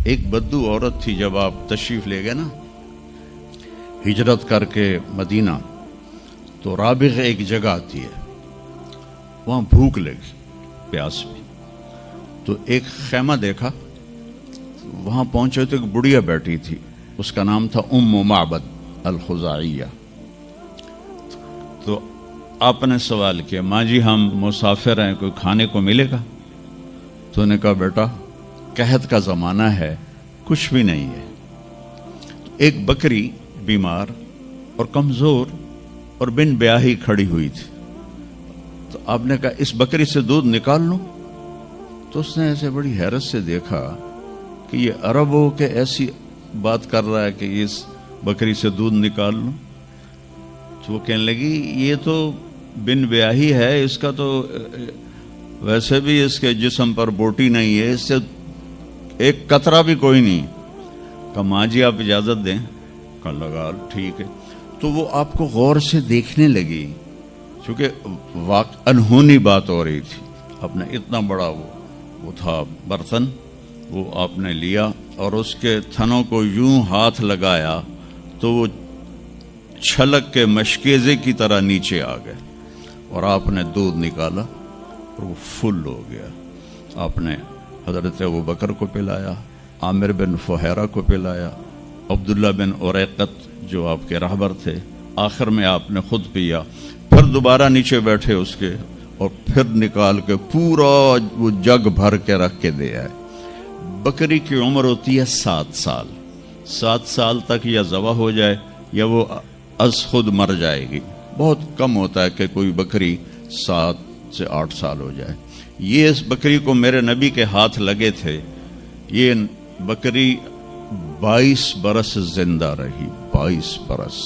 ایک بدو عورت تھی، جب آپ تشریف لے گئے نا ہجرت کر کے مدینہ، تو رابغ ایک جگہ آتی ہے، وہاں بھوک لگی، پیاس بھی، تو ایک خیمہ دیکھا، وہاں پہنچے تو ایک بڑھیا بیٹھی تھی، اس کا نام تھا ام معبد الخزاعیہ۔ تو آپ نے سوال کیا، ماں جی ہم مسافر ہیں، کوئی کھانے کو ملے گا؟ تو نے کہا بیٹا قحط کا زمانہ ہے، کچھ بھی نہیں ہے۔ ایک بکری بیمار اور کمزور اور بن بیاہی کھڑی ہوئی تھی، تو آپ نے کہا اس بکری سے دودھ نکال لوں؟ تو اس نے ایسے بڑی حیرت سے دیکھا کہ یہ عرب ہو کہ ایسی بات کر رہا ہے کہ اس بکری سے دودھ نکال لوں؟ تو وہ کہنے لگی یہ تو بن بیاہی ہے، اس کا تو ویسے بھی اس کے جسم پر بوٹی نہیں ہے، اس سے ایک قطرہ بھی کوئی نہیں۔ کہا ماں جی آپ اجازت دیں؟ کہا لگا ٹھیک ہے۔ تو وہ آپ کو غور سے دیکھنے لگی، چونکہ انہونی بات ہو رہی تھی۔ آپ نے اتنا بڑا وہ تھا برتن، وہ آپ نے لیا اور اس کے تھنوں کو یوں ہاتھ لگایا تو وہ چھلک کے مشکیزے کی طرح نیچے آ گئے، اور آپ نے دودھ نکالا اور وہ فل ہو گیا۔ آپ نے حضرت ابوبکر کو پلایا، عامر بن فہیرہ کو پلایا، عبداللہ بن اریقت جو آپ کے رہبر تھے، آخر میں آپ نے خود پیا، پھر دوبارہ نیچے بیٹھے اس کے، اور پھر نکال کے پورا وہ جگ بھر کے رکھ کے دے آئے۔ بکری کی عمر ہوتی ہے 7 سال، 7 سال تک یا ذبح ہو جائے یا وہ از خود مر جائے گی۔ بہت کم ہوتا ہے کہ کوئی بکری 7 سے 8 سال ہو جائے۔ یہ اس بکری کو میرے نبی کے ہاتھ لگے تھے، یہ بکری 22 برس زندہ رہی، 22 برس،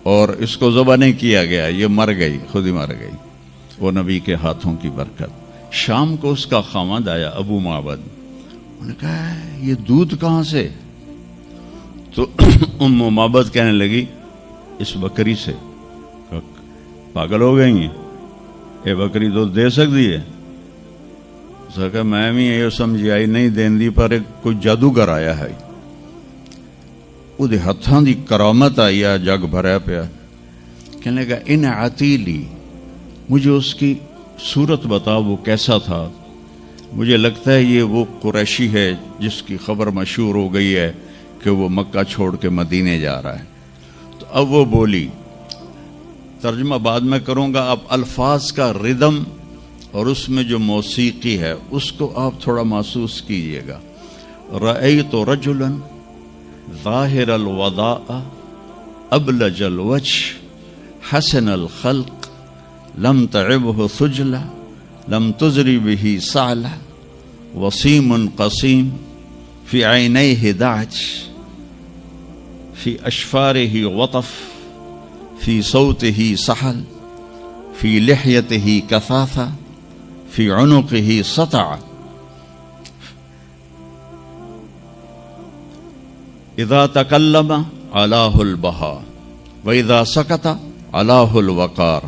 اور اس کو ذبح نہیں کیا گیا، یہ مر گئی، خود ہی مر گئی، وہ نبی کے ہاتھوں کی برکت۔ شام کو اس کا خامد آیا ابو معبد، انہوں نے کہا یہ دودھ کہاں سے؟ تو ام معبد کہنے لگی اس بکری سے۔ پاگل ہو گئی ہیں، یہ بکری دودھ دے سکتی ہے؟ کہ میں بھی یہ سمجھی آئی نہیں دین دی، پر کوئی جادوگر آیا ہے، وہ ہاتھاں دی کرامت آئی ہے، جگ بھرا پیا۔ کہنے لگا ان عتیلی، مجھے اس کی صورت بتا، وہ کیسا تھا؟ مجھے لگتا ہے یہ وہ قریشی ہے جس کی خبر مشہور ہو گئی ہے کہ وہ مکہ چھوڑ کے مدینے جا رہا ہے۔ تو اب وہ بولی، ترجمہ بعد میں کروں گا، آپ الفاظ کا ردم اور اس میں جو موسیقی ہے اس کو آپ تھوڑا محسوس کیجئے گا۔ رأیت رجلا ظاہر الوداء ابلج الوجه حسن الخلق لم تعبه ثجلة لم تزری به سعلة وسیم قسیم فی عینیہ دعج فی اشفارہ وطف فی صوتہ سحل فی لحیتہ کثافہ فی عنقہ سطع اذا تکلم علاہ البہا واذا سکت علاہ الوقار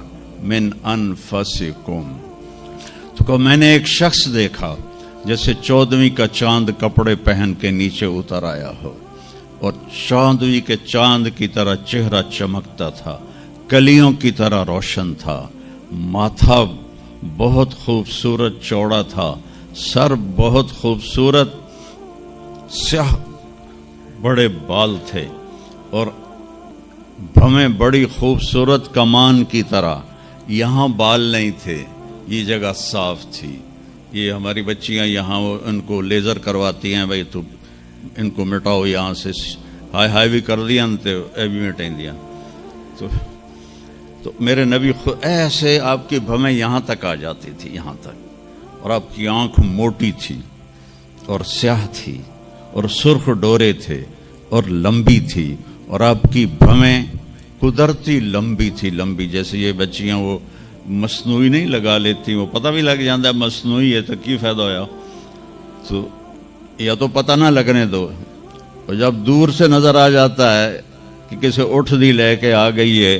من انفسکم۔ تو کہ میں نے ایک شخص دیکھا جیسے 14ویں کا چاند کپڑے پہن کے نیچے اتر آیا ہو، اور 14ویں کے چاند کی طرح چہرہ چمکتا تھا، کلیوں کی طرح روشن تھا، ماتھا بہت خوبصورت چوڑا تھا، سر بہت خوبصورت سیاہ بڑے بال تھے، اور بھویں بڑی خوبصورت کمان کی طرح، یہاں بال نہیں تھے، یہ جگہ صاف تھی۔ یہ ہماری بچیاں یہاں ان کو لیزر کرواتی ہیں، بھائی تو ان کو مٹاؤ یہاں سے، ہائی ہائی بھی کر دیا تو اے بھی مٹائیں دیا۔ تو میرے نبی خود ایسے آپ کی بھویں یہاں تک آ جاتی تھی، یہاں تک، اور آپ کی آنکھ موٹی تھی اور سیاہ تھی اور سرخ ڈورے تھے اور لمبی تھی، اور آپ کی بھویں قدرتی لمبی تھی، لمبی جیسے یہ بچیاں وہ مصنوعی نہیں لگا لیتی، وہ پتہ بھی لگ جاتا ہے مصنوعی ہے تو کی فائدہ ہویا، تو یا تو پتہ نہ لگنے دو، اور جب دور سے نظر آ جاتا ہے کہ کسی اٹھ دی لے کے آ گئی ہے،